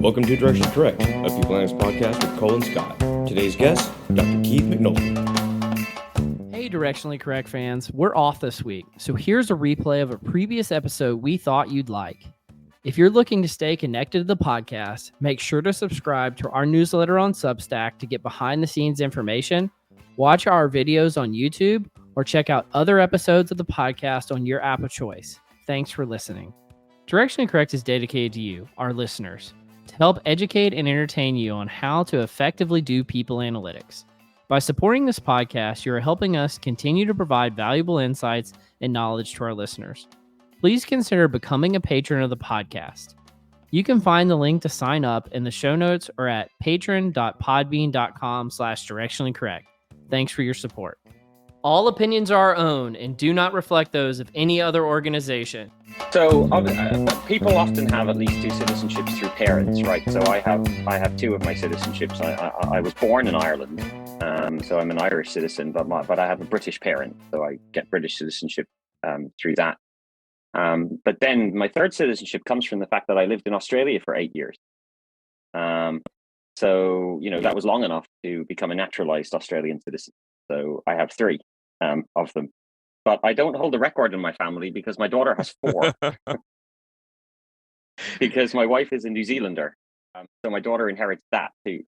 Welcome to Directionally Correct, a People Analytics podcast with Cole and Scott. Today's guest, Dr. Keith McNulty. Hey, Directionally Correct fans, we're off this week, so here's a replay of a previous episode we thought you'd like. If you're looking to stay connected to the podcast, make sure to subscribe to our newsletter on Substack to get behind-the-scenes information, watch our videos on YouTube, or check out other episodes of the podcast on your app of choice. Thanks for listening. Directionally Correct is dedicated to you, our listeners, to help educate and entertain you on how to effectively do people analytics. By supporting this podcast, you are helping us continue to provide valuable insights and knowledge to our listeners. Please consider becoming a patron of the podcast. You can find the link to sign up in the show notes or at patron.podbean.com/directionallycorrect. Thanks for your support. All opinions are our own and do not reflect those of any other organization. So people often have at least two citizenships through parents, right? So I have two of my citizenships. I was born in Ireland, so I'm an Irish citizen, but I have a British parent, so I get British citizenship through that. But then my third citizenship comes from the fact that I lived in Australia for 8 years. So that was long enough to become a naturalized Australian citizen. So I have three of them. But I don't hold the record in my family because my daughter has four. Because my wife is a New Zealander. So my daughter inherits that too.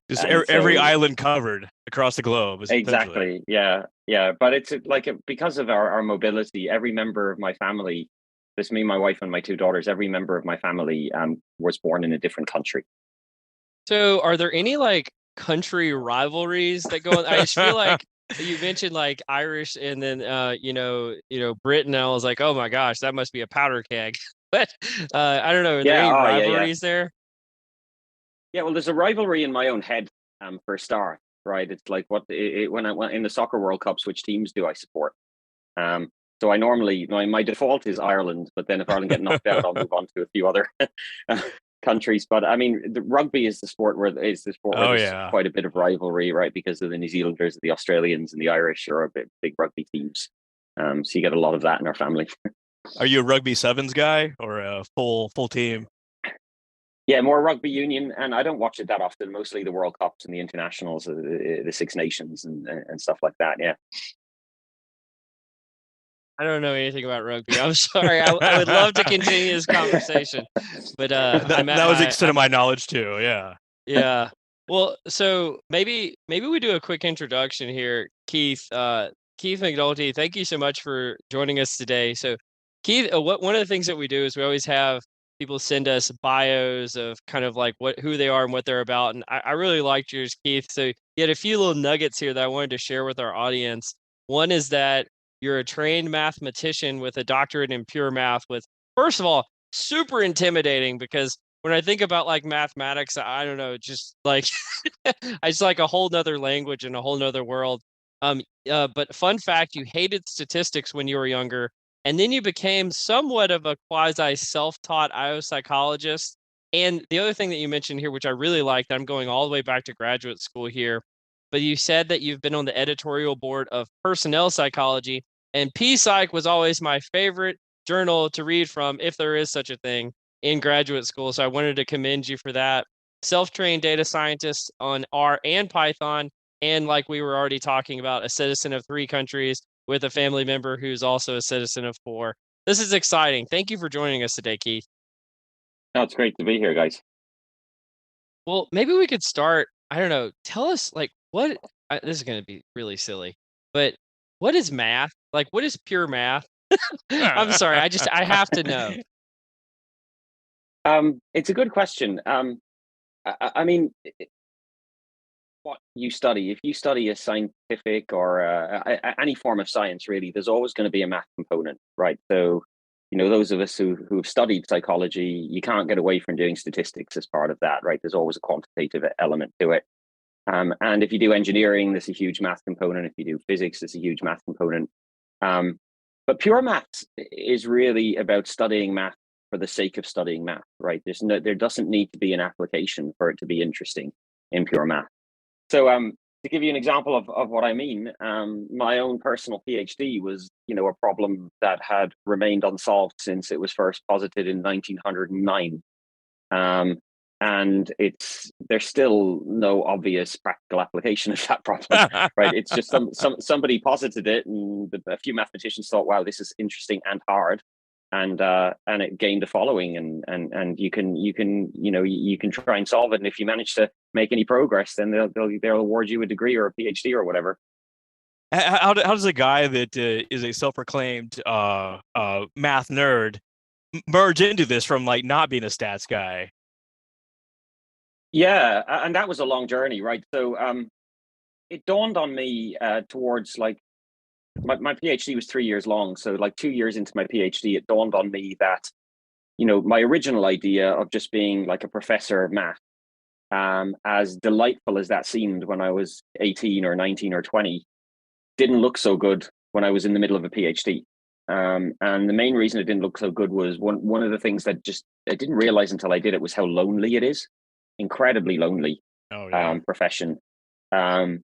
Just every island covered across the globe. Exactly. Yeah. But it's because of our mobility, every member of my family, just me, my wife, and my two daughters, every member of my family was born in a different country. So are there any country rivalries that go on? I just feel like you mentioned Irish and then Britain. I was like, oh my gosh, that must be a powder keg. But I don't know. Are there any rivalries there? Yeah, well, there's a rivalry in my own head for a start, right? It's like when I went in the soccer World Cups, which teams do I support? So I normally, my default is Ireland, but then if Ireland get knocked out, I'll move on to a few other countries. But I mean, the rugby is the sport where there's quite a bit of rivalry, right? Because of the New Zealanders, the Australians, and the Irish are a big rugby teams. So you get a lot of that in our family. Are you a rugby sevens guy or a full team? Yeah, more rugby union, and I don't watch it that often. Mostly the World Cups and the internationals, the Six Nations and stuff like that. Yeah. I don't know anything about rugby. I'm sorry. I would love to continue this conversation, but that was the extent of my knowledge too. Yeah. Yeah. Well, so maybe we do a quick introduction here, Keith. Keith McNulty, thank you so much for joining us today. So, Keith, one of the things that we do is we always have people send us bios of kind of who they are and what they're about, and I really liked yours, Keith. So you had a few little nuggets here that I wanted to share with our audience. One is that you're a trained mathematician with a doctorate in pure math, with, first of all, super intimidating because when I think about mathematics, I don't know, just it's like a whole nother language and a whole nother world. But fun fact, you hated statistics when you were younger, and then you became somewhat of a quasi self-taught IO psychologist. And the other thing that you mentioned here, which I really liked, I'm going all the way back to graduate school here, but you said that you've been on the editorial board of Personnel Psychology, and P-Psych was always my favorite journal to read from, if there is such a thing, in graduate school. So I wanted to commend you for that. Self-trained data scientist on R and Python, and like we were already talking about, a citizen of 3 countries with a family member who's also a citizen of 4. This is exciting. Thank you for joining us today, Keith. No, it's great to be here, guys. Well, maybe we could start, I don't know, tell us what, this is going to be really silly, but what is math? What is pure math? I'm sorry. I have to know. It's a good question. I mean, what you study, if you study a scientific or any form of science, really, there's always going to be a math component, right? So, those of us who've studied psychology, you can't get away from doing statistics as part of that, right? There's always a quantitative element to it. And if you do engineering, there's a huge math component. If you do physics, there's a huge math component. But pure maths is really about studying math for the sake of studying math, right? There doesn't need to be an application for it to be interesting in pure math. So to give you an example of what I mean, my own personal PhD was, a problem that had remained unsolved since it was first posited in 1909. And there's still no obvious practical application of that problem, right? It's just somebody posited it, and a few mathematicians thought, "Wow, this is interesting and hard," and it gained a following, and you can try and solve it, and if you manage to make any progress, then they'll award you a degree or a PhD or whatever. How does a guy that is a self-proclaimed math nerd merge into this from like not being a stats guy? Yeah, and that was a long journey, right? So it dawned on me towards like my PhD was 3 years long. So like 2 years into my PhD, it dawned on me that, my original idea of just being like a professor of math, as delightful as that seemed when I was 18 or 19 or 20, didn't look so good when I was in the middle of a PhD. And the main reason it didn't look so good was one of the things that just I didn't realize until I did it was how lonely it is. Incredibly lonely profession. And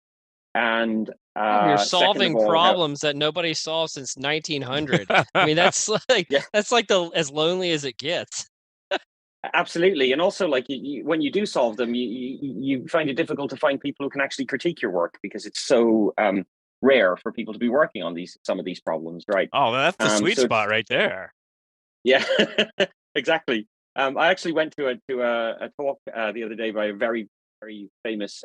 you're solving all, problems that nobody solved since 1900. I mean, that's like that's like as lonely as it gets. Absolutely. And also, like, when you do solve them, you find it difficult to find people who can actually critique your work, because it's so rare for people to be working on some of these problems, right? Oh, that's the sweet spot right there. Yeah, exactly. I actually went to a talk the other day by a very, very famous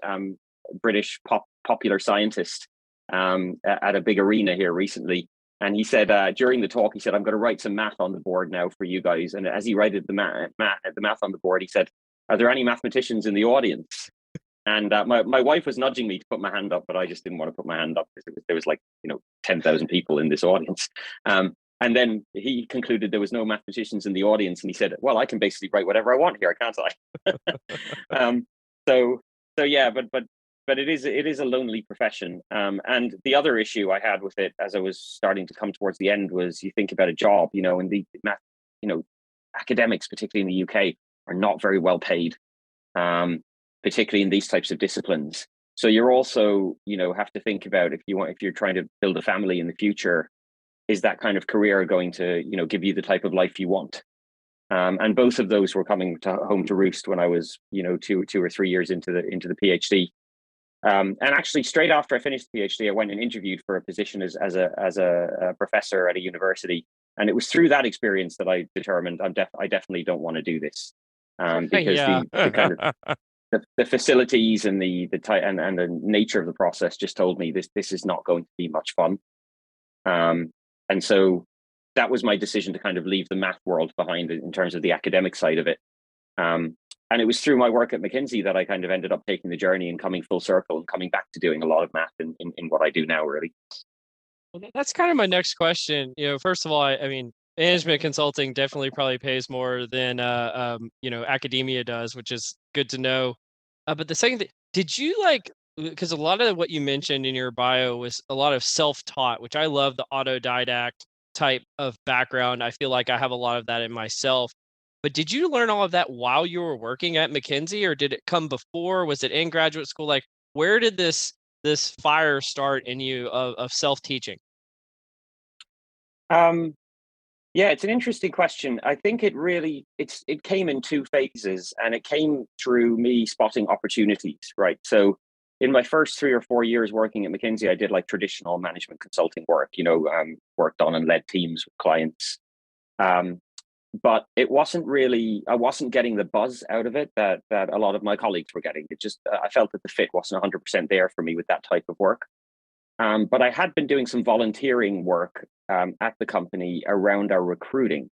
British popular scientist at a big arena here recently. And he said during the talk, he said, "I'm going to write some math on the board now for you guys." And as he wrote the math on the board, he said, "Are there any mathematicians in the audience?" And my wife was nudging me to put my hand up, but I just didn't want to put my hand up because there was like 10,000 people in this audience. And then he concluded there was no mathematicians in the audience, and he said, "Well, I can basically write whatever I want here, can't I?" So yeah, but it is a lonely profession. And the other issue I had with it as I was starting to come towards the end was, you think about a job, and the math, academics, particularly in the UK, are not very well paid, particularly in these types of disciplines. So you're also, have to think about if you're trying to build a family in the future, is that kind of career going to, give you the type of life you want? And both of those were coming home to roost when I was, 2 or 3 years into the PhD. And actually, straight after I finished the PhD, I went and interviewed for a position as a professor at a university, and it was through that experience that I determined I definitely don't want to do this, because the kind of the facilities and the nature of the process just told me this is not going to be much fun. And so that was my decision to kind of leave the math world behind in terms of the academic side of it. And it was through my work at McKinsey that I kind of ended up taking the journey and coming full circle and coming back to doing a lot of math in what I do now, really. Well, that's kind of my next question. First of all, I mean, management consulting definitely probably pays more than academia does, which is good to know. But the second thing, did you because a lot of what you mentioned in your bio was a lot of self-taught, which I love, the autodidact type of background. I feel like I have a lot of that in myself. But did you learn all of that while you were working at McKinsey, or did it come before? Was it in graduate school? Like, where did this fire start in you of self-teaching? Yeah, it's an interesting question. I think it came in two phases, and it came through me spotting opportunities, right? So in my first 3 or 4 years working at McKinsey, I did like traditional management consulting work, worked on and led teams with clients. But I wasn't getting the buzz out of it that a lot of my colleagues were getting. It just, I felt that the fit wasn't 100% there for me with that type of work. But I had been doing some volunteering work at the company around our recruiting.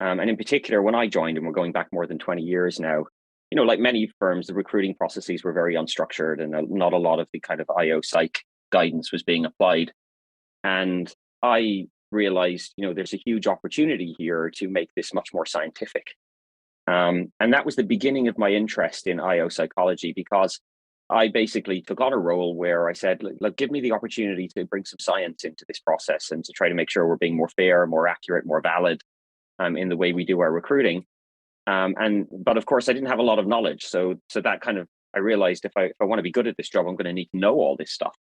And in particular, when I joined, and we're going back more than 20 years now, like many firms, the recruiting processes were very unstructured, and not a lot of the kind of IO psych guidance was being applied. And I realized, there's a huge opportunity here to make this much more scientific. And that was the beginning of my interest in IO psychology, because I basically took on a role where I said, look, give me the opportunity to bring some science into this process and to try to make sure we're being more fair, more accurate, more valid in the way we do our recruiting. But of course, I didn't have a lot of knowledge. So that kind of, I realized if I want to be good at this job, I'm going to need to know all this stuff.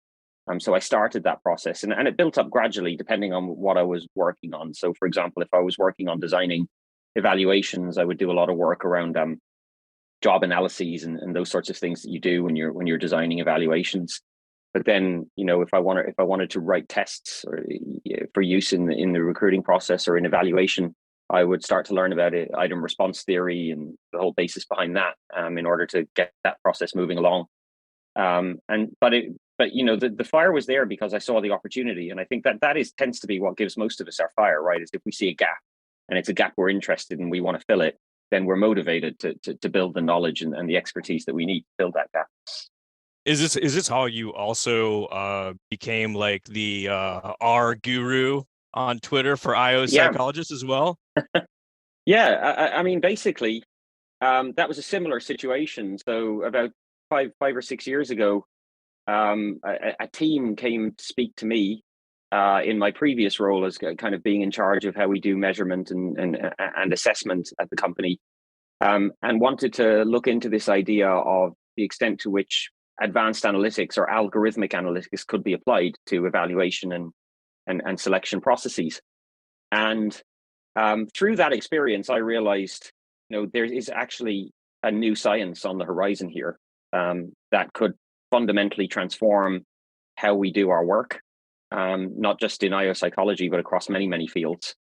So I started that process, and it built up gradually depending on what I was working on. So for example, if I was working on designing evaluations, I would do a lot of work around job analyses and those sorts of things that you do when you're designing evaluations. But then, if I wanted to write tests or for use in the recruiting process or in evaluation, I would start to learn about it, item response theory and the whole basis behind that, in order to get that process moving along. But the fire was there because I saw the opportunity, and I think that tends to be what gives most of us our fire, right? Is if we see a gap, and it's a gap we're interested in, we want to fill it, then we're motivated to build the knowledge and the expertise that we need to fill that gap. Is this how you also became like the R guru on Twitter for IO psychologists as well? Yeah, I mean, basically, that was a similar situation. So about five or 6 years ago, a team came to speak to me in my previous role as kind of being in charge of how we do measurement and assessment at the company, and wanted to look into this idea of the extent to which advanced analytics or algorithmic analytics could be applied to evaluation and selection processes. And through that experience, I realized, there is actually a new science on the horizon here, that could fundamentally transform how we do our work, not just in IO psychology, but across many, many fields.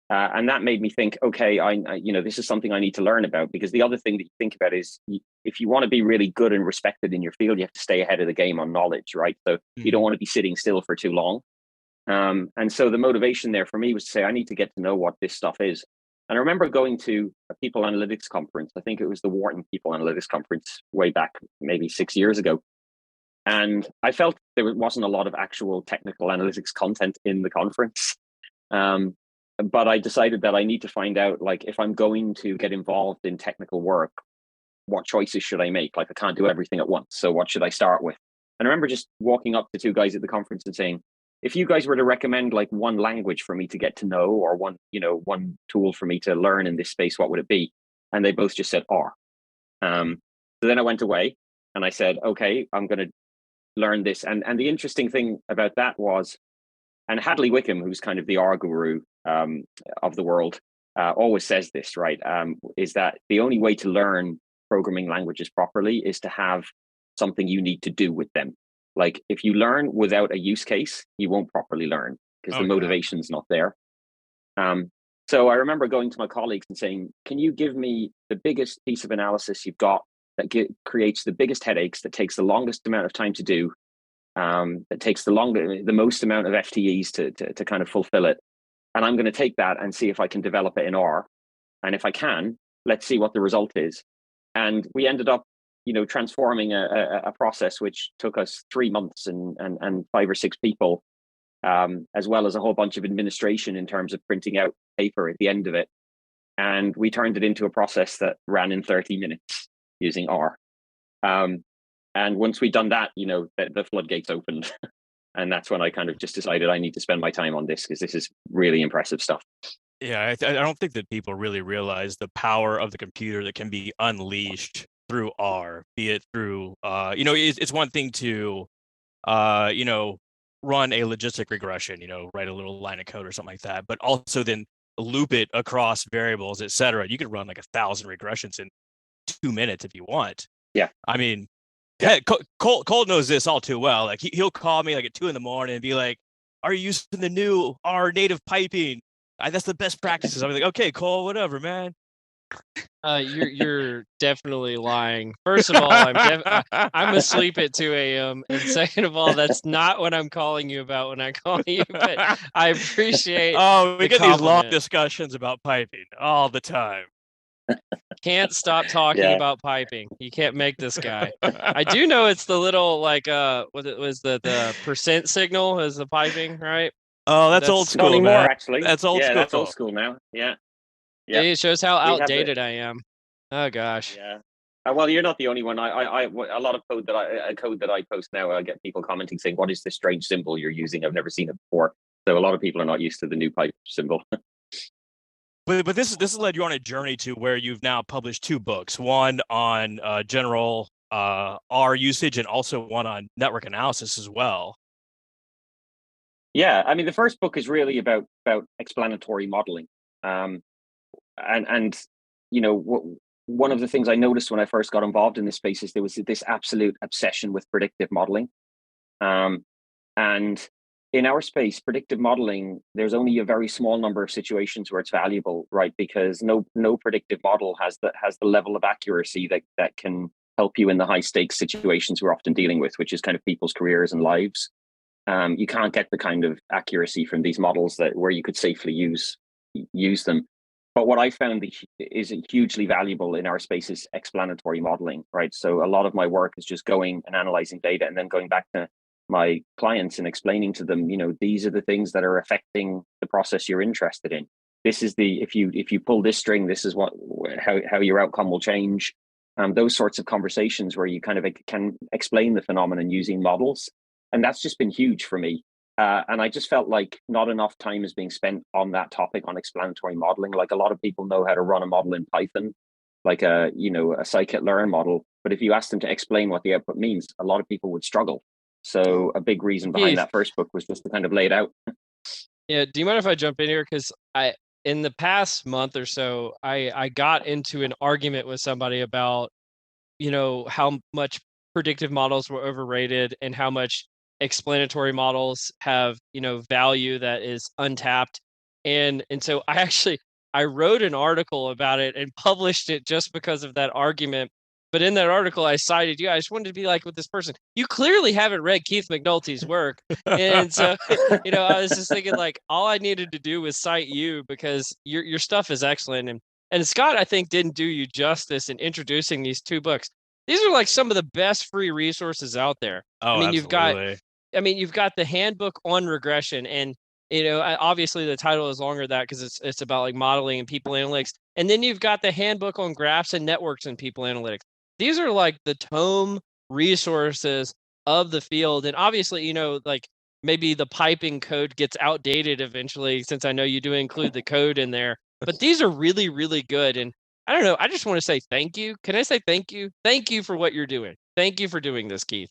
And that made me think, okay, I this is something I need to learn about, because the other thing that you think about is, if you want to be really good and respected in your field, you have to stay ahead of the game on knowledge, right? So you don't want to be sitting still for too long. And so the motivation there for me was to say, I need to get to know what this stuff is. And I remember going to a people analytics conference. I think it was the Wharton People Analytics Conference way back maybe 6 years ago. And I felt there wasn't a lot of actual technical analytics content in the conference. But I decided that I need to find out, like, if I'm going to get involved in technical work, what choices should I make? Like, I can't do everything at once. So what should I start with? And I remember just walking up to two guys at the conference and saying, if you guys were to recommend like one language for me to get to know, or one tool for me to learn in this space, what would it be? And they both just said R. So then I went away and I said, okay, I'm going to learn this. And the interesting thing about that was, and Hadley Wickham, who's kind of the R guru of the world, always says this, right? Is that the only way to learn programming languages properly is to have something you need to do with them. Like, if you learn without a use case, you won't properly learn, because the motivation's not there. So I remember going to my colleagues and saying, can you give me the biggest piece of analysis you've got that creates the biggest headaches, that takes the longest amount of time to do, that takes the most amount of FTEs to kind of fulfill it. And I'm going to take that and see if I can develop it in R. And if I can, let's see what the result is. And we ended up, transforming a process which took us 3 months and 5 or 6 people, as well as a whole bunch of administration in terms of printing out paper at the end of it. And we turned it into a process that ran in 30 minutes using R. And once we'd done that, the floodgates opened. And that's when I kind of just decided I need to spend my time on this, because this is really impressive stuff. Yeah, I don't think that people really realize the power of the computer that can be unleashed through R, be it through, it's one thing to, run a logistic regression, write a little line of code or something like that, but also then loop it across variables, et cetera. You could run like 1,000 regressions in 2 minutes if you want. Yeah. I mean, yeah, Cole knows this all too well. Like he'll call me like at 2 a.m. and be like, "Are you using the new R native piping? That's the best practices." I'm like, "Okay, Cole, whatever, man." You're definitely lying. First of all, I'm asleep at 2 a.m. And second of all, that's not what I'm calling you about when I call you. But I appreciate. Oh, we the get these long compliment. discussions about piping all the time. Can't stop talking about piping. You can't make this guy. I do know it's the little what it was the percent signal is the piping, right? Oh, that's old school, not anymore, man. actually. That's old school. That's old school now. Yeah. Yeah. It shows how We have outdated I am. Oh gosh. Yeah. Well, you're not the only one. I a lot of code that I post now, I get people commenting saying, "What is this strange symbol you're using? I've never seen it before." So a lot of people are not used to the new pipe symbol. But this has led you on a journey to where you've now published 2 books, one on general R usage and also one on network analysis as well. Yeah, I mean, the first book is really about explanatory modeling, and one of the things I noticed when I first got involved in this space is there was this absolute obsession with predictive modeling. And in our space, predictive modeling, there's only a very small number of situations where it's valuable, right? Because no predictive model has the level of accuracy that can help you in the high stakes situations we're often dealing with, which is kind of people's careers and lives. You can't get the kind of accuracy from these models where you could safely use them. But what I found is hugely valuable in our space is explanatory modeling, right? So a lot of my work is just going and analyzing data and then going back to my clients and explaining to them, these are the things that are affecting the process you're interested in. This is if you pull this string, this is how your outcome will change. Those sorts of conversations where you kind of can explain the phenomenon using models. And that's just been huge for me. And I just felt like not enough time is being spent on that topic, on explanatory modeling. Like a lot of people know how to run a model in Python, like a scikit-learn model. But if you ask them to explain what the output means, a lot of people would struggle. So a big reason behind that first book was just to kind of lay it out. Yeah. Do you mind if I jump in here? Because in the past month or so, I got into an argument with somebody about, how much predictive models were overrated and how much explanatory models have, value that is untapped. And so I wrote an article about it and published it just because of that argument. But in that article, I cited you. I just wanted to be like with this person. You clearly haven't read Keith McNulty's work, and so I was just thinking like all I needed to do was cite you because your stuff is excellent. And Scott, I think, didn't do you justice in introducing these two books. These are like some of the best free resources out there. Oh, I mean, absolutely. you've got the handbook on regression, and obviously the title is longer than that because it's about like modeling and people analytics, and then you've got the handbook on graphs and networks and people analytics. These are like the tome resources of the field, and obviously, like maybe the piping code gets outdated eventually, since I know you do include the code in there. But these are really, really good, and I don't know. I just want to say thank you. Can I say thank you? Thank you for what you're doing. Thank you for doing this, Keith.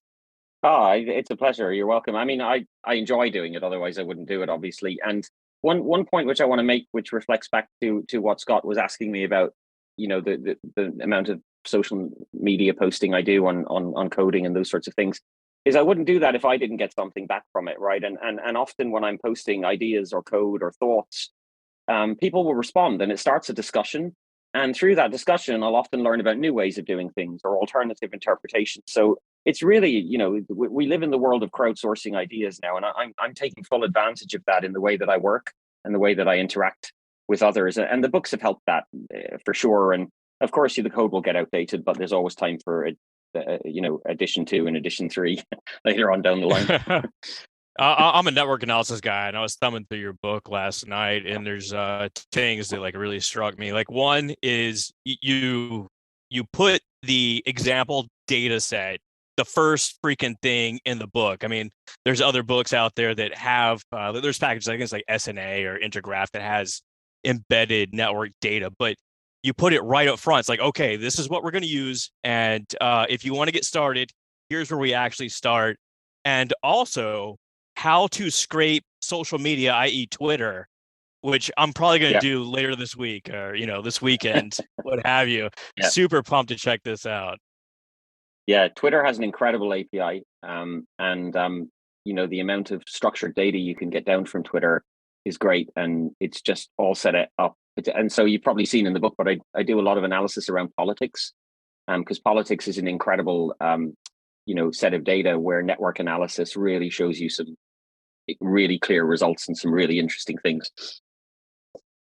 Oh, it's a pleasure. You're welcome. I mean, I enjoy doing it. Otherwise, I wouldn't do it, obviously. And one point which I want to make, which reflects back to what Scott was asking me about, the amount of social media posting I do on coding and those sorts of things, is I wouldn't do that if I didn't get something back from it, right? And often when I'm posting ideas or code or thoughts, people will respond, and it starts a discussion. And through that discussion, I'll often learn about new ways of doing things or alternative interpretations. So it's really, we live in the world of crowdsourcing ideas now, and I'm taking full advantage of that in the way that I work and the way that I interact with others. And the books have helped that for sure. And of course, the code will get outdated, but there's always time for edition 2 and edition 3 later on down the line. I'm a network analysis guy, and I was thumbing through your book last night, and there's things that like really struck me. Like one is you put the example data set, the first freaking thing in the book. I mean, there's other books out there that have there's packages, I think it's like SNA or Intergraph that has embedded network data, but you put it right up front. It's like, okay, this is what we're going to use, and if you want to get started, here's where we actually start, and also how to scrape social media, i.e. Twitter, which I'm probably going to do later this week or, this weekend, what have you. Yeah. Super pumped to check this out. Yeah, Twitter has an incredible API. The amount of structured data you can get down from Twitter is great. And it's just all set up. And so you've probably seen in the book, but I do a lot of analysis around politics, because politics is an incredible set of data where network analysis really shows you some really clear results and some really interesting things.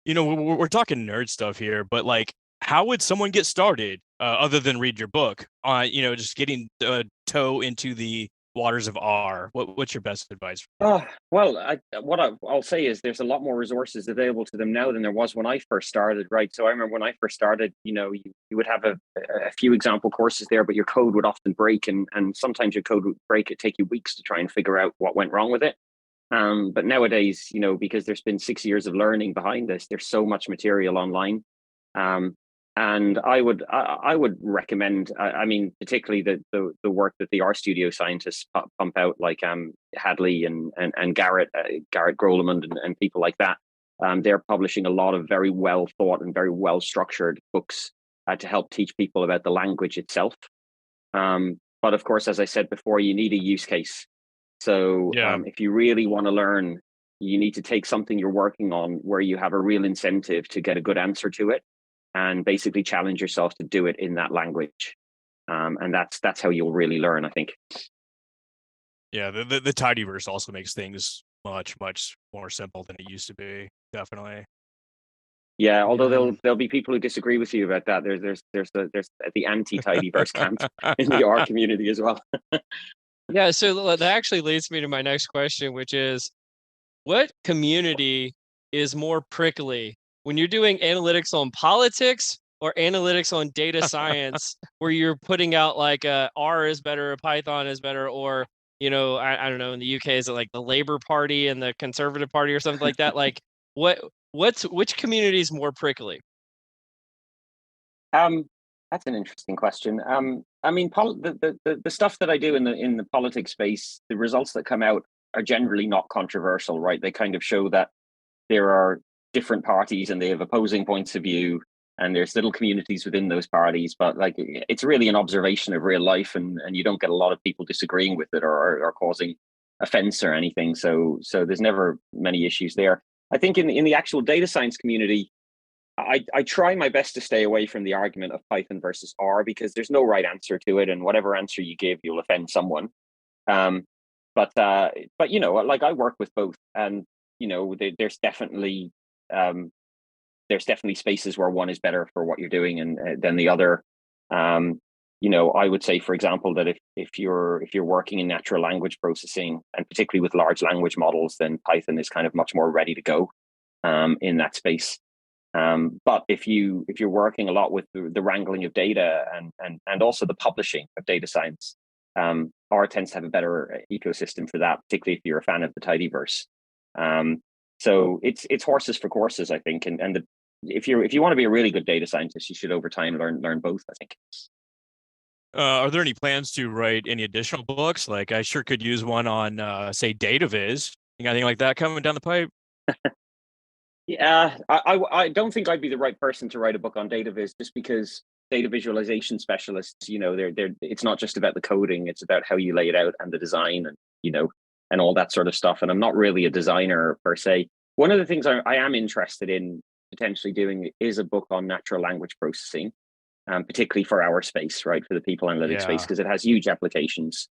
We're talking nerd stuff here, but like, how would someone get started other than read your book on, just getting a toe into the waters of R? What's your best advice? Well, I'll say is there's a lot more resources available to them now than there was when I first started, right? So I remember when I first started, you would have a few example courses there, but your code would often break, and sometimes your code would break. It'd take you weeks to try and figure out what went wrong with it. But nowadays, because there's been 6 years of learning behind this, there's so much material online. And I would recommend, particularly the work that the RStudio scientists pump out, like Hadley and Garrett Grolemund and people like that. They're publishing a lot of very well thought and very well structured books to help teach people about the language itself. But of course, as I said before, you need a use case. So if you really want to learn, you need to take something you're working on where you have a real incentive to get a good answer to it, and basically challenge yourself to do it in that language. And that's how you'll really learn, I think. Yeah, the tidyverse also makes things much more simple than it used to be. Definitely. Yeah, although there'll be people who disagree with you about that. There's the anti-tidyverse camp in the R community as well. Yeah, so that actually leads me to my next question, which is, what community is more prickly when you're doing analytics on politics or analytics on data science, where you're putting out like R is better, Python is better, or I don't know, in the UK, is it like the Labour Party and the Conservative Party or something like that? Like which community is more prickly? That's an interesting question. I mean, the stuff that I do in the politics space, the results that come out are generally not controversial, right? They kind of show that there are different parties and they have opposing points of view, and there's little communities within those parties. But like, it's really an observation of real life, and you don't get a lot of people disagreeing with it or causing offense or anything. So there's never many issues there. I think in the actual data science community, I try my best to stay away from the argument of Python versus R, because there's no right answer to it, and whatever answer you give, you'll offend someone. But like, I work with both, and there's definitely spaces where one is better for what you're doing and than the other. I would say, for example, that if you're working in natural language processing, and particularly with large language models, then Python is kind of much more ready to go in that space. But if you're working a lot with the wrangling of data and also the publishing of data science, R tends to have a better ecosystem for that, particularly if you're a fan of the tidyverse. So it's horses for courses, I think. And if you want to be a really good data scientist, you should over time learn both, I think. Are there any plans to write any additional books? Like, I sure could use one on, say, data viz. You got anything like that coming down the pipe? Yeah, I don't think I'd be the right person to write a book on data viz, just because data visualization specialists, they're it's not just about the coding, it's about how you lay it out and the design, and all that sort of stuff. And I'm not really a designer per se. One of the things I am interested in potentially doing is a book on natural language processing, particularly for our space, right, for the people analytics space, because it has huge applications.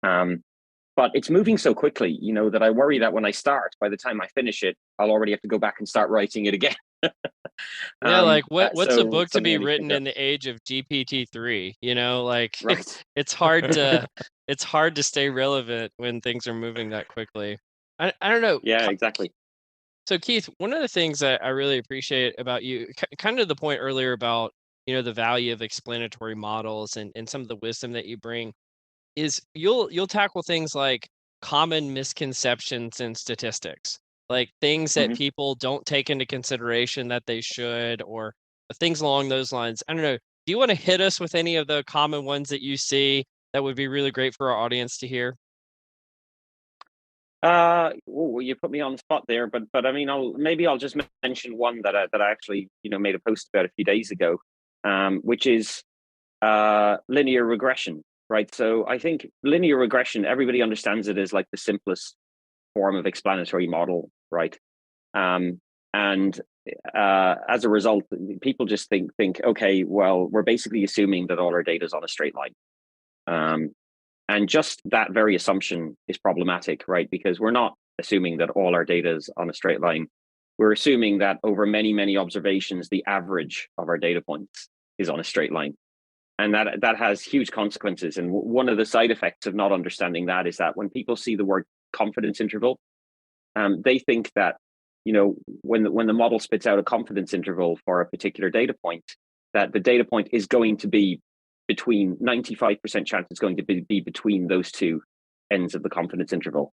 But it's moving so quickly, that I worry that when I start, by the time I finish it, I'll already have to go back and start writing it again. Yeah, like what's a book to be something written in the age of GPT-3? Like Right. it's hard to stay relevant when things are moving that quickly. I don't know. Yeah, exactly. So Keith, one of the things that I really appreciate about you, kind of the point earlier about the value of explanatory models and some of the wisdom that you bring, is you'll tackle things like common misconceptions in statistics, like things that Mhm. people don't take into consideration that they should, or things along those lines. I don't know. Do you want to hit us with any of the common ones that you see that would be really great for our audience to hear? Well, you put me on the spot there, but I mean, I'll just mention one that I actually made a post about a few days ago, which is linear regression, right? So I think linear regression, everybody understands it as like the simplest form of explanatory model, right? And as a result, people just think, okay, well, we're basically assuming that all our data is on a straight line. And just that very assumption is problematic, right? Because we're not assuming that all our data is on a straight line. We're assuming that over many, many observations, the average of our data points is on a straight line. And that has huge consequences. And one of the side effects of not understanding that is that when people see the word confidence interval, they think that when the model spits out a confidence interval for a particular data point, that the data point is going to be between 95% chance it's going to be between those two ends of the confidence interval.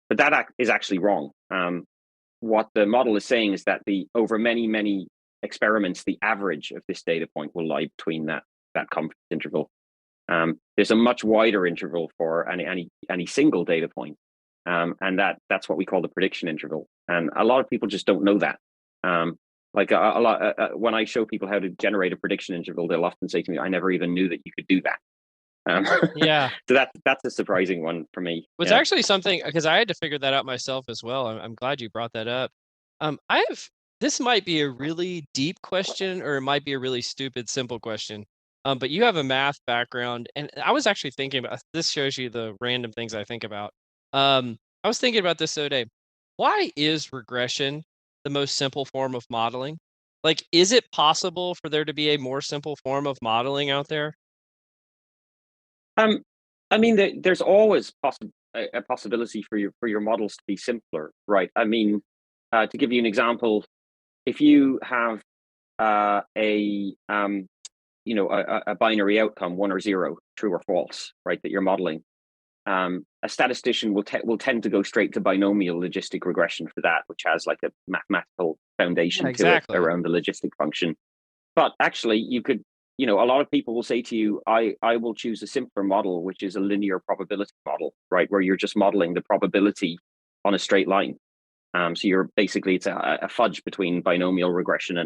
But that is actually wrong. What the model is saying is that over many, many experiments, the average of this data point will lie between that confidence interval. There's a much wider interval for any single data point. And that's what we call the prediction interval. And a lot of people just don't know that. Like a lot, when I show people how to generate a prediction interval, they'll often say to me, "I never even knew that you could do that." Yeah. So that's a surprising one for me. It's actually something because I had to figure that out myself as well. I'm glad you brought that up. I have this might be a really deep question or it might be a really stupid simple question. But you have a math background, and I was actually thinking about this. Shows you the random things I think about. I was thinking about this the other day. Why is regression the most simple form of modeling? Like, is it possible for there to be a more simple form of modeling out there? I mean, there's always a possibility for your models to be simpler, right? I mean, to give you an example, if you have a binary outcome, 1 or 0, true or false, right, that you're modeling, a statistician will tend to go straight to binomial logistic regression for that, which has like a mathematical foundation Yeah, to it exactly. around the logistic function. But actually, you could, a lot of people will say to you, I will choose a simpler model, which is a linear probability model, right, where you're just modeling the probability on a straight line. So it's a fudge between binomial regression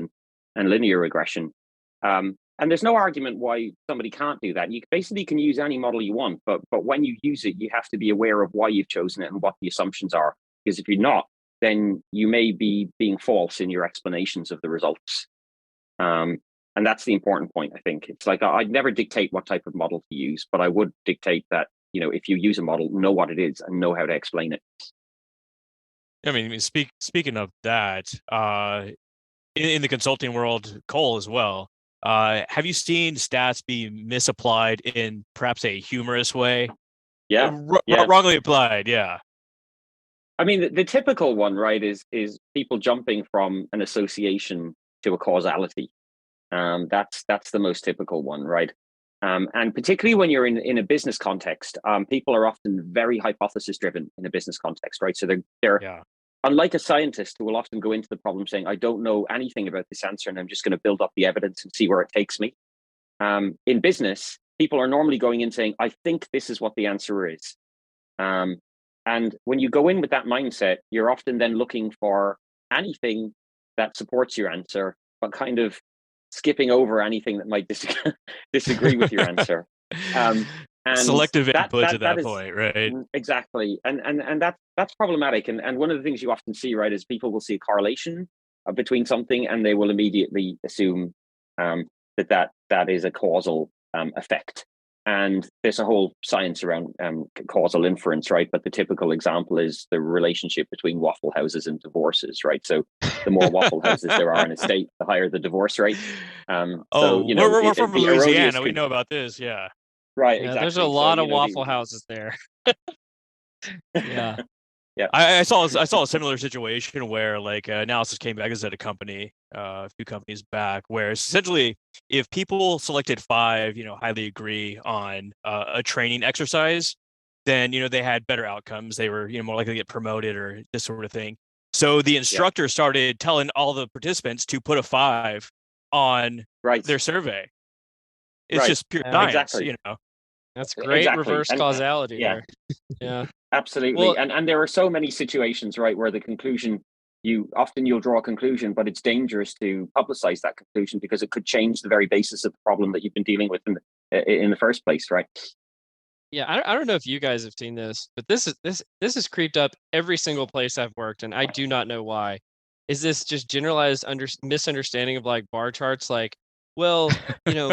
and linear regression. And there's no argument why somebody can't do that. You basically can use any model you want, but when you use it, you have to be aware of why you've chosen it and what the assumptions are. Because if you're not, then you may be being false in your explanations of the results. And that's the important point, I think. It's like I'd never dictate what type of model to use, but I would dictate that, if you use a model, know what it is and know how to explain it. I mean, speaking of that, in the consulting world, Cole as well. Have you seen stats be misapplied in perhaps a humorous way? Yeah, yeah. Wrongly applied. Yeah. I mean, the typical one, right, is people jumping from an association to a causality. That's the most typical one, right? And particularly when you're in a business context, people are often very hypothesis driven in a business context, right? So they're Yeah. unlike a scientist who will often go into the problem saying, "I don't know anything about this answer, and I'm just going to build up the evidence and see where it takes me." In business, people are normally going in saying, "I think this is what the answer is." And when you go in with that mindset, you're often then looking for anything that supports your answer, but kind of skipping over anything that might disagree with your answer. And Selective inputs at that that is point, right? exactly, and that's problematic. And one of the things you often see, right, is people will see a correlation between something, and they will immediately assume that is a causal effect. And there's a whole science around causal inference, right? But the typical example is the relationship between waffle houses and divorces, right? So the more waffle houses there are in a state, the higher the divorce rate. We're from the Louisiana. We know about this. Yeah. Right, Yeah, exactly. there's a lot of Waffle Houses there. Yeah. Yeah. I saw a similar situation where like analysis came back as at a company, a few companies back, where essentially if people selected 5, highly agree on a training exercise, then they had better outcomes. They were more likely to get promoted or this sort of thing. So the instructor started telling all the participants to put a 5 on their survey. It's just pure science, exactly. That's great reverse causality there. Yeah. Absolutely. Well, and there are so many situations, right, where the conclusion you'll draw a conclusion, but it's dangerous to publicize that conclusion because it could change the very basis of the problem that you've been dealing with in the first place, right? yeah, I don't know if you guys have seen this, but this has creeped up every single place I've worked, and I do not know why. Is this just generalized misunderstanding of like bar charts? Like, well,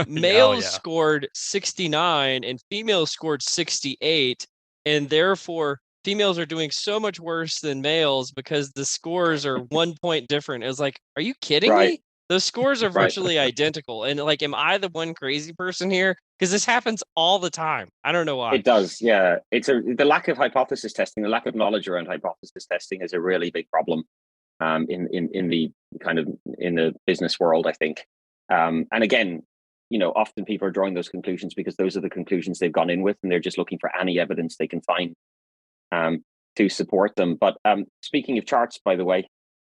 males scored 69 and females scored 68, and therefore females are doing so much worse than males because the scores are 1 point different. It was like, are you kidding me? Those scores are virtually identical. And like, am I the one crazy person here? Because this happens all the time. I don't know why. It does, yeah. The lack of hypothesis testing, the lack of knowledge around hypothesis testing is a really big problem in the business world, I think. And again, often people are drawing those conclusions because those are the conclusions they've gone in with, and they're just looking for any evidence they can find to support them. But speaking of charts, by the way,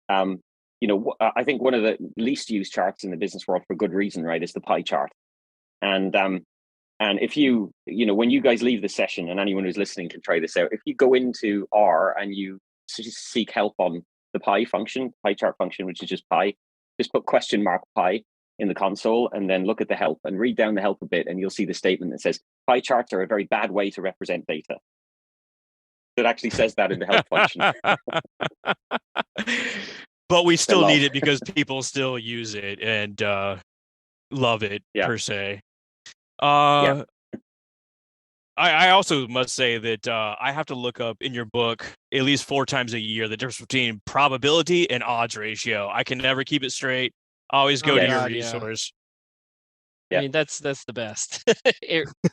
I think one of the least used charts in the business world for good reason, right, is the pie chart. And if when you guys leave the session, and anyone who's listening can try this out, if you go into R and you seek help on the pie chart function, which is just pi, just put question mark pie in the console and then look at the help and read down the help a bit, and you'll see the statement that says pie charts are a very bad way to represent data. It actually says that in the help function. But we still need it because people still use it and love it per se. I also must say that I have to look up in your book at least 4 times a year the difference between probability and odds ratio. I can never keep it straight. Always go to your resource. I mean, that's the best.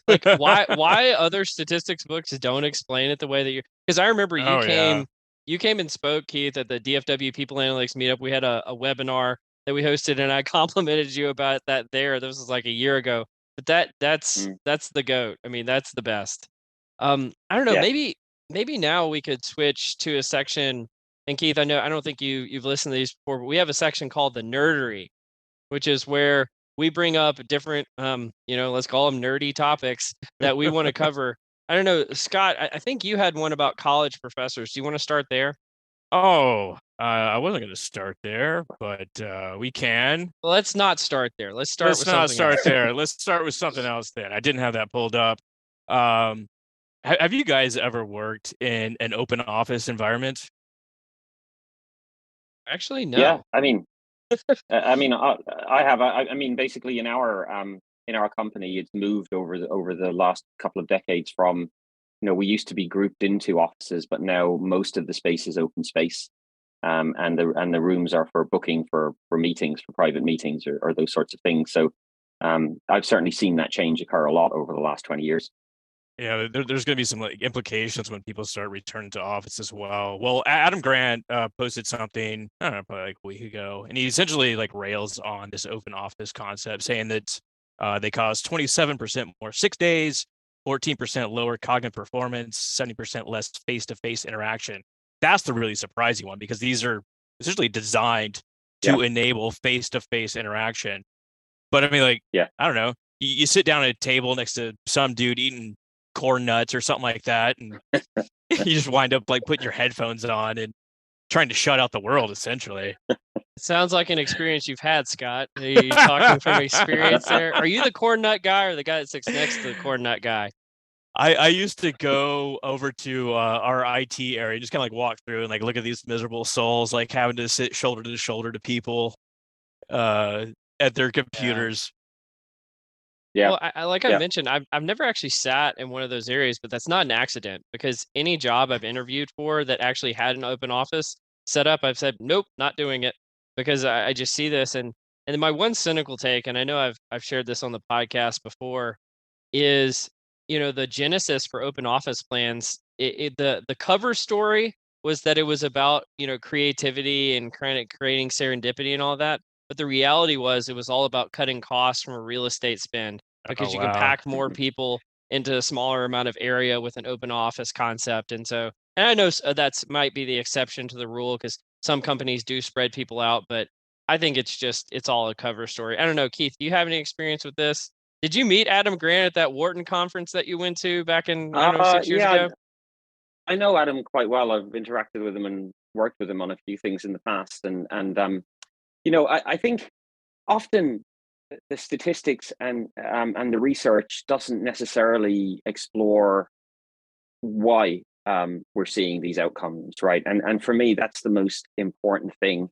Like, why other statistics books don't explain it the way that you? Because I remember you came and spoke, Keith, at the DFW People Analytics meetup. We had a webinar that we hosted, and I complimented you about that there. This was like a year ago. But that's the GOAT. I mean, that's the best. I don't know. Maybe now we could switch to a section. And Keith, I don't think you've listened to these before, but we have a section called the nerdery, which is where we bring up different, let's call them nerdy topics that we want to cover. I don't know, Scott, I think you had one about college professors. Do you want to start there? Oh, I wasn't going to start there, but we can. Well, let's not start there. Let's start with something else. There. Let's start with something else then. I didn't have that pulled up. Have you guys ever worked in an open office environment? Actually, no. Yeah, I mean, I have. I mean, basically, in our company, it's moved over the last couple of decades from, we used to be grouped into offices, but now most of the space is open space, and the rooms are for booking for meetings, for private meetings, or those sorts of things. So, I've certainly seen that change occur a lot over the last 20 years. Yeah, there's going to be some implications when people start returning to office as well. Well, Adam Grant posted something, I don't know, probably like a week ago, and he essentially rails on this open office concept, saying that they cause 27% more sick days, 14% lower cognitive performance, 70% less face-to-face interaction. That's the really surprising one, because these are essentially designed to enable face-to-face interaction. But I mean, I don't know, you sit down at a table next to some dude eating corn nuts or something like that, and you just wind up putting your headphones on and trying to shut out the world, essentially. It sounds like an experience you've had, Scott. Are you talking from experience there? Are you the corn nut guy or the guy that sits next to the corn nut guy? I used to go over to our IT area, just kind of walk through and look at these miserable souls, having to sit shoulder to shoulder to people at their computers. Yeah. Well, I mentioned, I've never actually sat in one of those areas, but that's not an accident, because any job I've interviewed for that actually had an open office set up, I've said, nope, not doing it, because I just see this. And then my one cynical take, and I know I've shared this on the podcast before, is, the genesis for open office plans, the cover story was that it was about, creativity and kind of creating serendipity and all that. But the reality was it was all about cutting costs from a real estate spend, because you could pack more people into a smaller amount of area with an open office concept. And I know that's might be the exception to the rule, because some companies do spread people out, but I think it's all a cover story. I don't know, Keith, do you have any experience with this? Did you meet Adam Grant at that Wharton conference that you went to back in 6 years ago? I know Adam quite well. I've interacted with him and worked with him on a few things in the past, and I think often the statistics and the research doesn't necessarily explore why we're seeing these outcomes, right? And for me, that's the most important thing.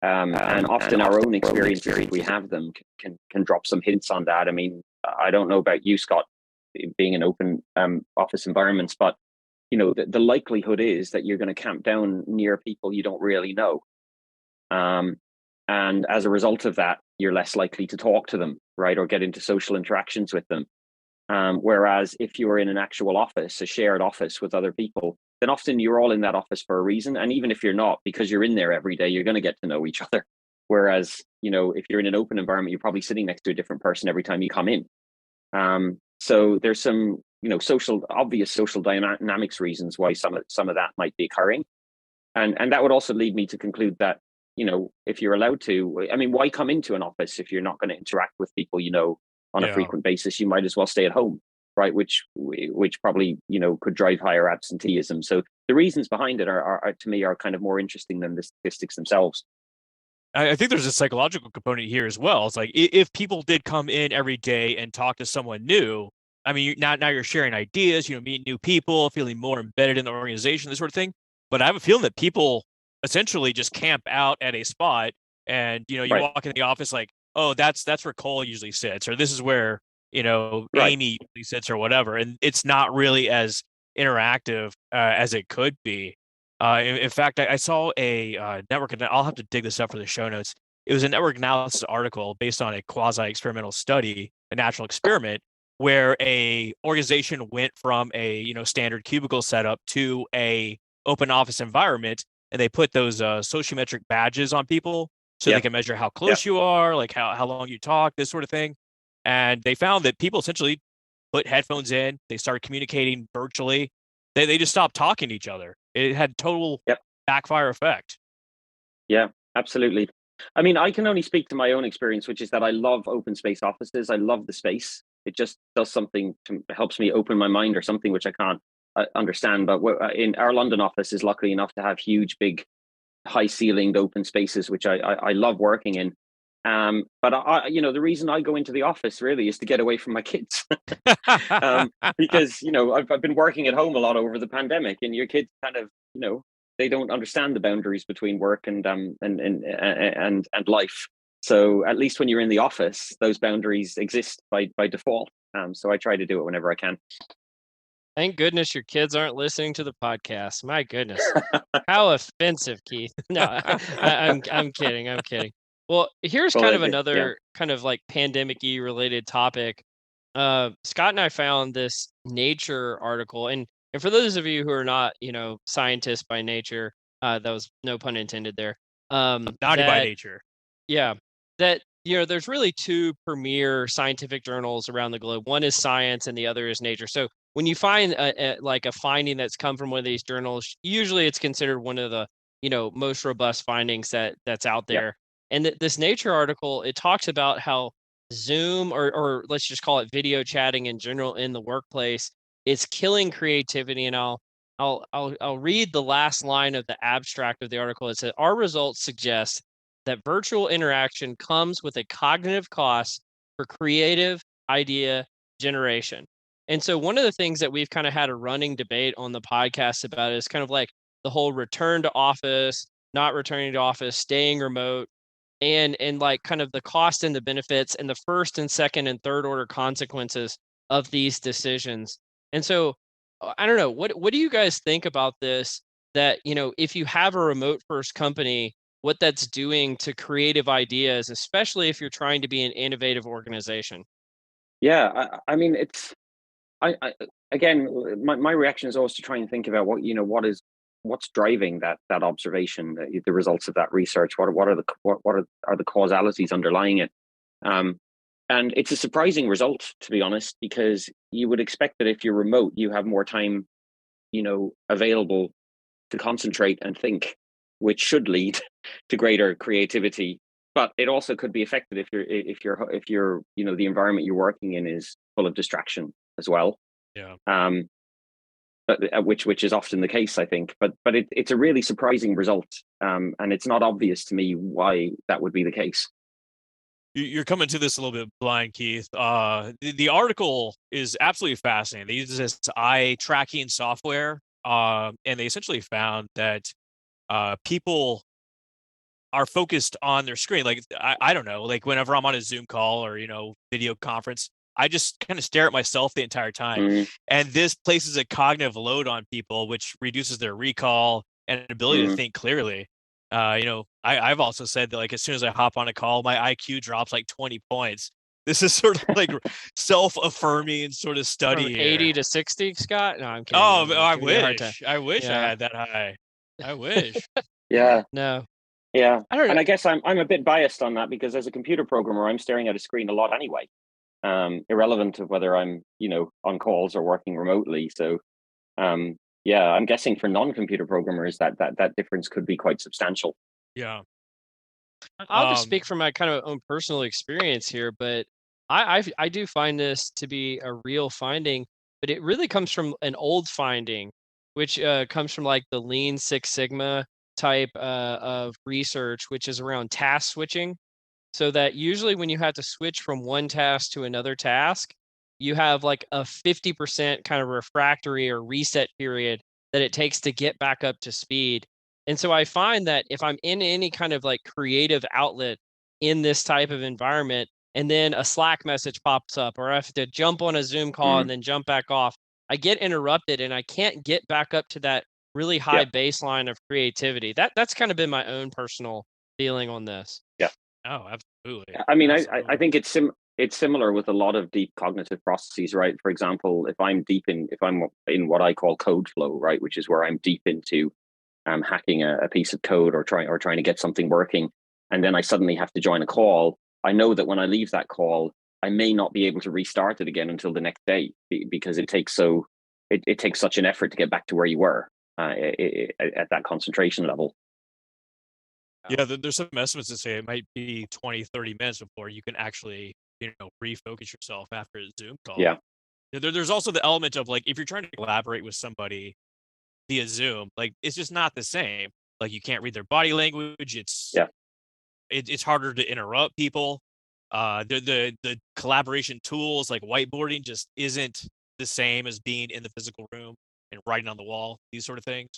And often our own experiences, if we have them, can drop some hints on that. I mean, I don't know about you, Scott, being in open office environments, but the likelihood is that you're going to camp down near people you don't really know. And as a result of that, you're less likely to talk to them, right? Or get into social interactions with them. Whereas if you're in an actual office, a shared office with other people, then often you're all in that office for a reason. And even if you're not, because you're in there every day, you're going to get to know each other. Whereas, if you're in an open environment, you're probably sitting next to a different person every time you come in. So there's some, obvious social dynamics reasons why some of that might be occurring. And that would also lead me to conclude that, if you're allowed to, I mean, why come into an office if you're not going to interact with people, on a frequent basis? You might as well stay at home, right? Which probably, could drive higher absenteeism. So the reasons behind it are to me, are kind of more interesting than the statistics themselves. I think there's a psychological component here as well. It's like if people did come in every day and talk to someone new, I mean, now you're sharing ideas, meeting new people, feeling more embedded in the organization, this sort of thing. But I have a feeling that people essentially just camp out at a spot, and you Right. walk in the office like, oh, that's where Cole usually sits, or this is where Right. Amy usually sits, or whatever, and it's not really as interactive as it could be. In fact, I saw a network, and I'll have to dig this up for the show notes. It was a network analysis article based on a quasi-experimental study, a natural experiment, where a organization went from a standard cubicle setup to a open office environment, and they put those sociometric badges on people so they Yep. can measure how Yep. close you are, like how long you talk, this sort of thing. And they found that people essentially put headphones in, they started communicating virtually. They just stopped talking to each other. It had total Yep. backfire effect. Yeah, absolutely. I mean, I can only speak to my own experience, which is that I love open space offices. I love the space. It just does something to helps me open my mind or something which I can't understand. But in our London office is lucky enough to have huge, big, high ceilinged open spaces, which I love working in. But the reason I go into the office really is to get away from my kids, because I've been working at home a lot over the pandemic, and your kids kind of they don't understand the boundaries between work and life. So at least when you're in the office, those boundaries exist by default. So I try to do it whenever I can. Thank goodness your kids aren't listening to the podcast. My goodness, how offensive, Keith. No, I'm kidding. I'm kidding. Well, here's Well, kind of yeah. another kind of like pandemic-y related topic. Scott and I found this Nature article, and for those of you who are not, scientists by nature, that was no pun intended there. Naughty by That nature. Yeah, that there's really two premier scientific journals around the globe. One is Science, and the other is Nature. So when you find like a finding that's come from one of these journals, usually it's considered one of the most robust findings that's out Yeah. there. And this Nature article, it talks about how Zoom, or let's just call it video chatting in general in the workplace, is killing creativity. And I'll read the last line of the abstract of the article. It says our results suggest that virtual interaction comes with a cognitive cost for creative idea generation. And so one of the things that we've kind of had a running debate on the podcast about is kind of like the whole return to office, not returning to office, staying remote, and like kind of the cost and the benefits and the first and second and third order consequences of these decisions. And so I don't know, what do you guys think about this, that if you have a remote first company, what that's doing to creative ideas, especially if you're trying to be an innovative organization? Yeah, I mean, I again, my reaction is always to try and think about what's driving that observation, the results of that research. What are the causalities underlying it? And it's a surprising result, to be honest, because you would expect that if you're remote, you have more time, available to concentrate and think, which should lead to greater creativity. But it also could be affected if the environment you're working in is full of distraction as well. Yeah. But which is often the case, I think. But it's a really surprising result, and it's not obvious to me why that would be the case. You're coming to this a little bit blind, Keith. The article is absolutely fascinating. They use this eye tracking software, and they essentially found that people are focused on their screen. Like I don't know, like whenever I'm on a Zoom call or video conference, I just kind of stare at myself the entire time. Mm, And this places a cognitive load on people, which reduces their recall and ability to mm. think clearly. I've also said that, like, as soon as I hop on a call, my IQ drops like 20 points. This is sort of like self-affirming sort of study From here. 80 to 60, Scott? No, I'm kidding. Oh, I'm I giving you a hard time. wish. I wish I Yeah. had that high. I wish. Yeah, No, yeah. I don't know. And I guess I'm a bit biased on that because as a computer programmer, I'm staring at a screen a lot anyway, irrelevant of whether I'm on calls or working remotely. So yeah, I'm guessing for non-computer programmers that difference could be quite substantial. Yeah. I'll just speak from my kind of own personal experience here, but I do find this to be a real finding, but it really comes from an old finding, which comes from like the Lean Six Sigma type of research, which is around task switching. So that usually when you have to switch from one task to another task, you have like a 50% kind of refractory or reset period that it takes to get back up to speed. And so I find that if I'm in any kind of like creative outlet in this type of environment, and then a Slack message pops up, or I have to jump on a Zoom call and then jump back off, I get interrupted and I can't get back up to that really high baseline of creativity. That's kind of been my own personal feeling on this. Yeah. Oh, absolutely. I mean, I Absolutely. think it's similar with a lot of deep cognitive processes, right? For example, if I'm in what I call code flow, right, which is where I'm deep into hacking a piece of code or trying to get something working, and then I suddenly have to join a call, I know that when I leave that call, I may not be able to restart it again until the next day because it takes such an effort to get back to where you were at that concentration level. Yeah, there's some estimates that say it might be 20, 30 minutes before you can actually, refocus yourself after a Zoom call. Yeah. There's also the element of like, if you're trying to collaborate with somebody via Zoom, like it's just not the same. Like you can't read their body language. It's harder to interrupt people. The collaboration tools like whiteboarding just isn't the same as being in the physical room and writing on the wall, these sort of things.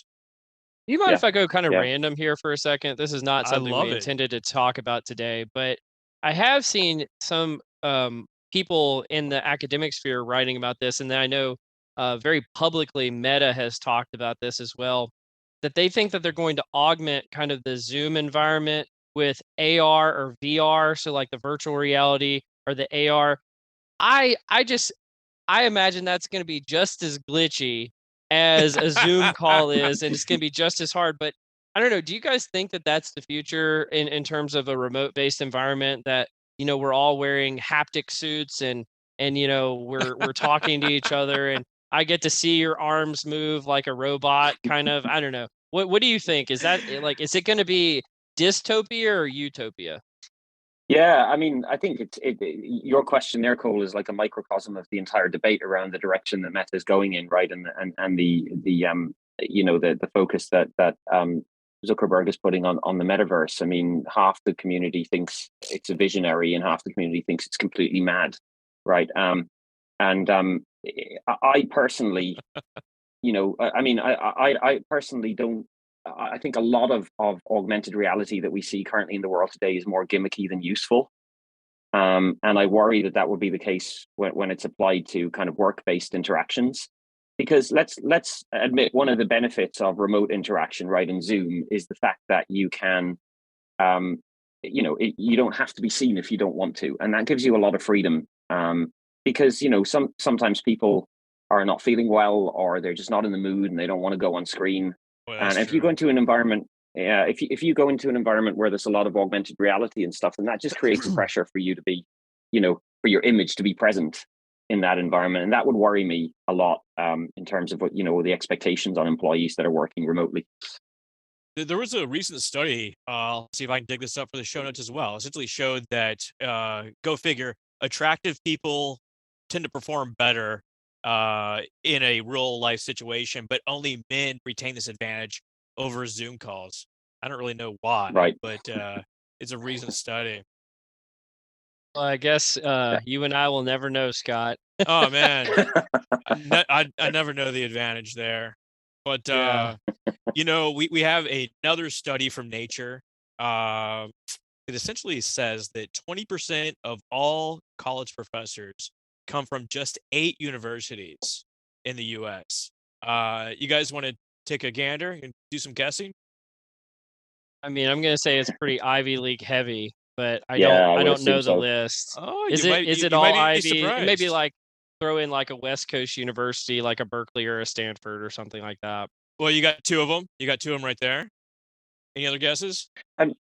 You mind if I go kind of Yeah. random here for a second? This is not I something love we it. intended to talk about today, but I have seen some people in the academic sphere writing about this, and then I know very publicly Meta has talked about this as well, that they think that they're going to augment kind of the Zoom environment with AR or VR, so like the virtual reality or the AR. I imagine that's going to be just as glitchy as a Zoom call is, and it's going to be just as hard. But I don't know. Do you guys think that that's the future in terms of a remote based environment that we're all wearing haptic suits and we're talking to each other and I get to see your arms move like a robot kind of. I don't know. What do you think? Is that like is it going to be dystopia or utopia? Yeah, I mean, I think your question there, Cole, is like a microcosm of the entire debate around the direction that Meta is going in, right? And the focus that Zuckerberg is putting on the metaverse. I mean, half the community thinks it's a visionary, and half the community thinks it's completely mad, right? I personally, I personally don't. I think a lot of augmented reality that we see currently in the world today is more gimmicky than useful. And I worry that would be the case when it's applied to kind of work-based interactions. Because let's admit one of the benefits of remote interaction, right, in Zoom is the fact that you can, you don't have to be seen if you don't want to, and that gives you a lot of freedom. Because sometimes people are not feeling well, or they're just not in the mood, and they don't want to go on screen. Well, And if you go into an environment, if you go into an environment where there's a lot of augmented reality and stuff, then that just creates a pressure for you to be, for your image to be present in that environment, and that would worry me a lot in terms of what the expectations on employees that are working remotely. There was a recent study, I'll see if I can dig this up for the show notes as well, essentially showed that, go figure, attractive people tend to perform better in a real life situation, but only men retain this advantage over Zoom calls. I don't really know why, Right. but it's a recent study. Well, I guess you and I will never know, Scott. Oh man, I never know the advantage there. But Yeah. we have another study from Nature. It essentially says that 20% of all college professors come from just 8 universities in the U.S. You guys want to take a gander and do some guessing? I mean, I'm gonna say it's pretty Ivy League heavy, but I Yeah, I would don't assume know the so. list. Oh, Is you it might is you, it you all might be Ivy? Maybe surprised. like throw in like a West Coast university, like a Berkeley or a Stanford or something like that. Well, you got 2 of them. You got 2 of them right there. Any other guesses? Um,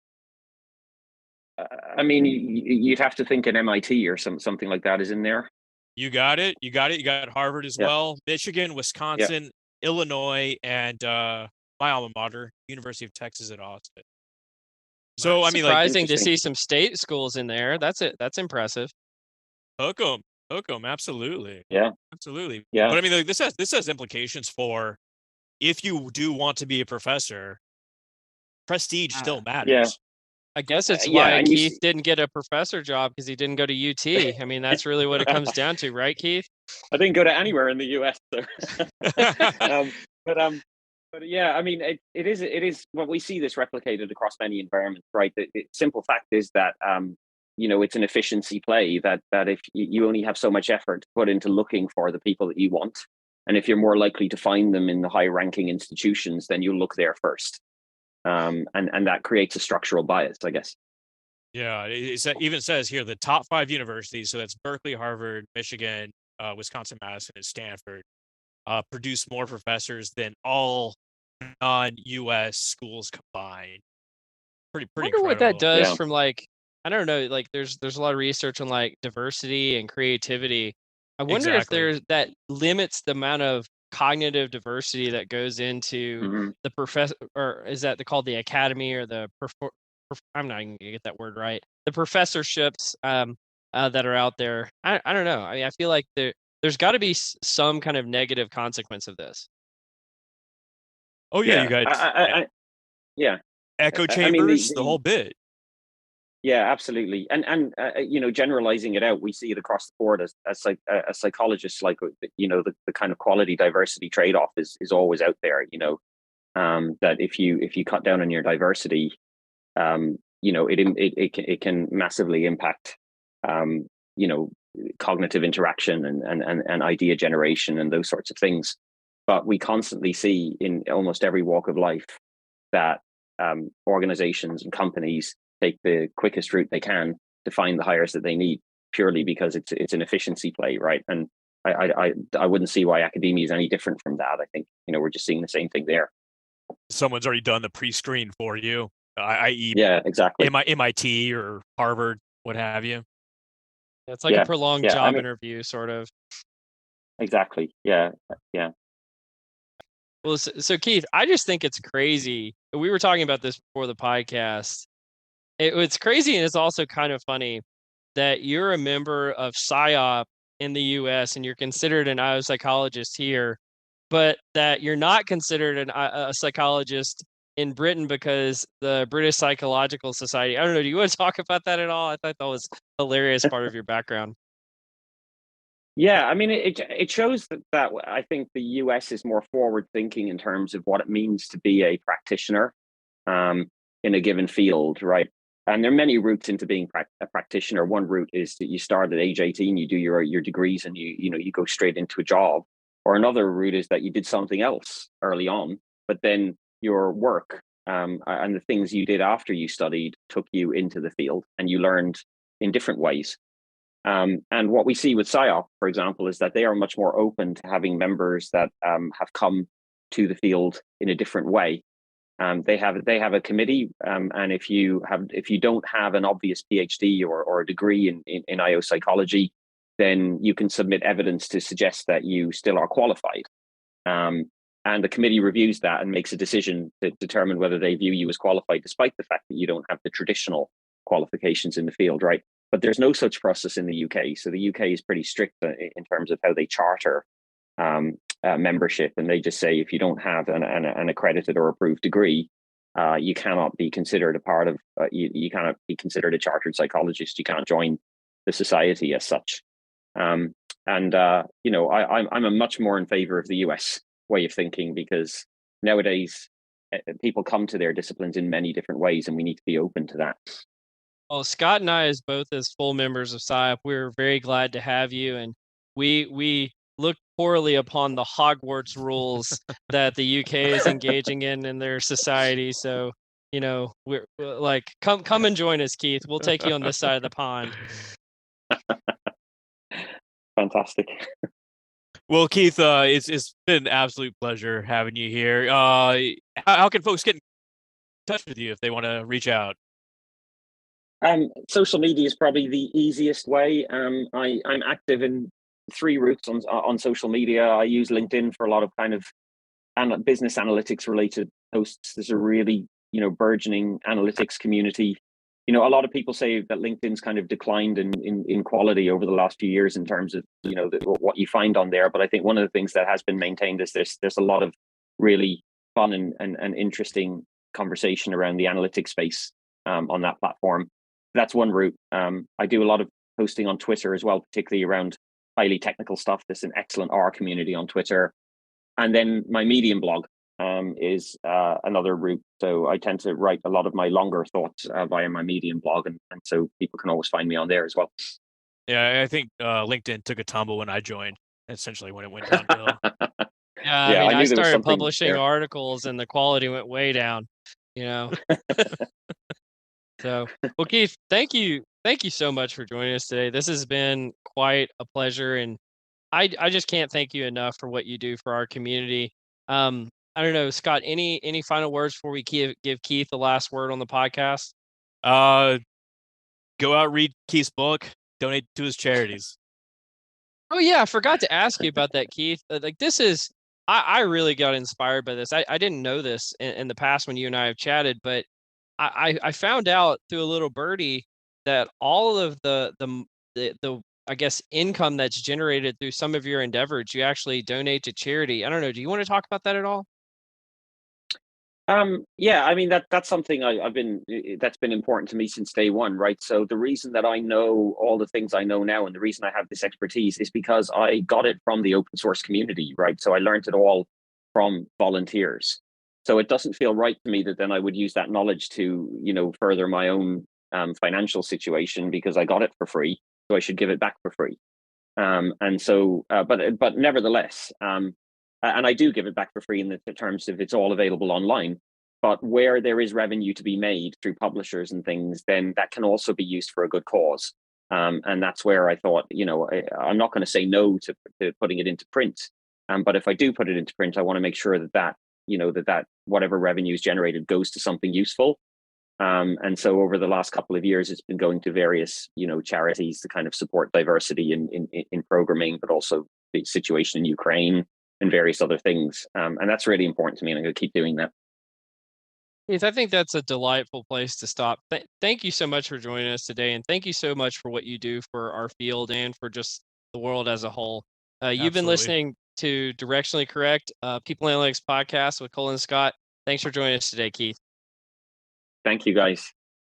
I mean, you'd have to think an MIT or something like that is in there. You got it. You got it. You got Harvard as Yeah. well. Michigan, Wisconsin, Illinois, and my alma mater, University of Texas at Austin. So I mean, like, Surprising to Interesting. see some state schools in there. That's it. That's impressive. hook them, absolutely, Yeah, absolutely. yeah, But I mean, like, this has implications for if you do want to be a professor. prestige still Yeah. matters. I guess it's Yeah, why and you Keith see, didn't get a professor job because he didn't go to UT. I mean, that's really what it comes down to, right, Keith? I didn't go to anywhere in the US, so. um, but but yeah, I mean, it is well, we see this replicated across many environments, right? The simple fact is that it's an efficiency play that if you only have so much effort to put into looking for the people that you want, and if you're more likely to find them in the high-ranking institutions, then you'll look there first, and that creates a structural bias, I guess. Yeah, it even says here the top 5 universities, so that's Berkeley, Harvard, Michigan, Wisconsin, Madison, and Stanford, produce more professors than all non-US schools combined. I Pretty wonder what that incredible. does Yeah. from like, I don't know, like there's a lot of research on like diversity and creativity. I wonder if Exactly. that limits the amount of cognitive diversity that goes into Hmm. the professor, or is that called the academy or the I'm not even gonna get that word right. The professorships that are out there. I don't know. I mean, I feel like there's got to be some kind of negative consequence of this. Oh yeah, you Yeah, got yeah. echo I mean, chambers, the whole bit. yeah, absolutely. And generalizing it out, we see it across the board as psychologists, like, the kind of quality diversity trade-off is always out there, that if you cut down on your diversity, it can massively impact, um, you know, cognitive interaction and idea generation and those sorts of things. But we constantly see in almost every walk of life that organizations and companies take the quickest route they can to find the hires that they need, purely because it's an efficiency play, right? And I wouldn't see why academia is any different from that. I think we're just seeing the same thing there. Someone's already done the pre-screen for you, i.e., Yeah, exactly. MIT or Harvard, what have you. It's like a Yeah, prolonged yeah. I job mean, interview, sort of. exactly. Yeah, yeah. Well, so Keith, I just think it's crazy. We were talking about this before the podcast. It's crazy, and it's also kind of funny that you're a member of PSYOP in the U.S. and you're considered an IO psychologist here, but that you're not considered a psychologist in Britain because the British Psychological Society. I don't know. Do you want to talk about that at all? I thought that was a hilarious part of your background. Yeah, I mean, it shows that I think the US is more forward thinking in terms of what it means to be a practitioner, um, in a given field, right? And there are many routes into being a practitioner. One route is that you start at age 18, you do your degrees, and you go straight into a job. Or another route is that you did something else early on, but then your work, and the things you did after you studied took you into the field, and you learned in different ways. And what we see with PSYOP, for example, is that they are much more open to having members that have come to the field in a different way. They have a committee, and if you don't have an obvious PhD or a degree in IO psychology, then you can submit evidence to suggest that you still are qualified. And the committee reviews that and makes a decision to determine whether they view you as qualified, despite the fact that you don't have the traditional qualifications in the field, right? But there's no such process in the UK. So the UK is pretty strict in terms of how they charter membership, and they just say if you don't have an accredited or approved degree, you cannot be considered a part of. You cannot be considered a chartered psychologist. You can't join the society as such. I'm a much more in favor of the US way of thinking, because nowadays people come to their disciplines in many different ways, and we need to be open to that. Well, Scott and I, as both as full members of PSYOP, we're very glad to have you, and we look poorly upon the Hogwarts rules that the UK is engaging in their society. So, we're like, come and join us, Keith. We'll take you on this side of the pond. Fantastic. Well, Keith, it's been an absolute pleasure having you here. How can folks get in touch with you if they want to reach out? Social media is probably the easiest way. I'm active in 3 routes on social media. I use LinkedIn for a lot of kind of business analytics related posts. There's a really burgeoning analytics community. A lot of people say that LinkedIn's kind of declined in quality over the last few years in terms of what you find on there. But I think one of the things that has been maintained is there's a lot of really fun and interesting conversation around the analytics space on that platform. That's one route. I do a lot of posting on Twitter as well, particularly around highly technical stuff. There's an excellent R community on Twitter. And then my Medium blog is another route. So I tend to write a lot of my longer thoughts via my Medium blog. And so people can always find me on there as well. Yeah, I think LinkedIn took a tumble when I joined, essentially when it went downhill. Yeah, Yeah, I mean, I I knew there was started something publishing there. articles and the quality went way down, you know. So, well, Keith, thank you so much for joining us today. This has been quite a pleasure, and I just can't thank you enough for what you do for our community. I don't know, Scott, any final words before we give Keith the last word on the podcast? Go out, read Keith's book, donate to his charities. Oh yeah, I forgot to ask you about that, Keith. Like this is, I really got inspired by this. I didn't know this in the past when you and I have chatted, but I found out through a little birdie that all of the I guess income that's generated through some of your endeavors, you actually donate to charity. I don't know. Do you want to talk about that at all? Yeah, I mean that's something I've been that's been important to me since day one, right? So the reason that I know all the things I know now and the reason I have this expertise is because I got it from the open source community, right? So I learned it all from volunteers. So it doesn't feel right to me that then I would use that knowledge to, further my own financial situation because I got it for free. So I should give it back for free. But nevertheless, and I do give it back for free in the terms of it's all available online. But where there is revenue to be made through publishers and things, then that can also be used for a good cause. And that's where I thought, I'm not going to say no to putting it into print. But if I do put it into print, I want to make sure that whatever revenue is generated goes to something useful. And so over the last couple of years, it's been going to various, charities to kind of support diversity in programming, but also the situation in Ukraine and various other things. And that's really important to me, and I'm going to keep doing that. Keith, I think that's a delightful place to stop. Thank you so much for joining us today, and thank you so much for what you do for our field and for just the world as a whole. You've been Absolutely. listening to Directionally Correct, People Analytics Podcast with Colin Scott. Thanks for joining us today, Keith. Thank you, guys.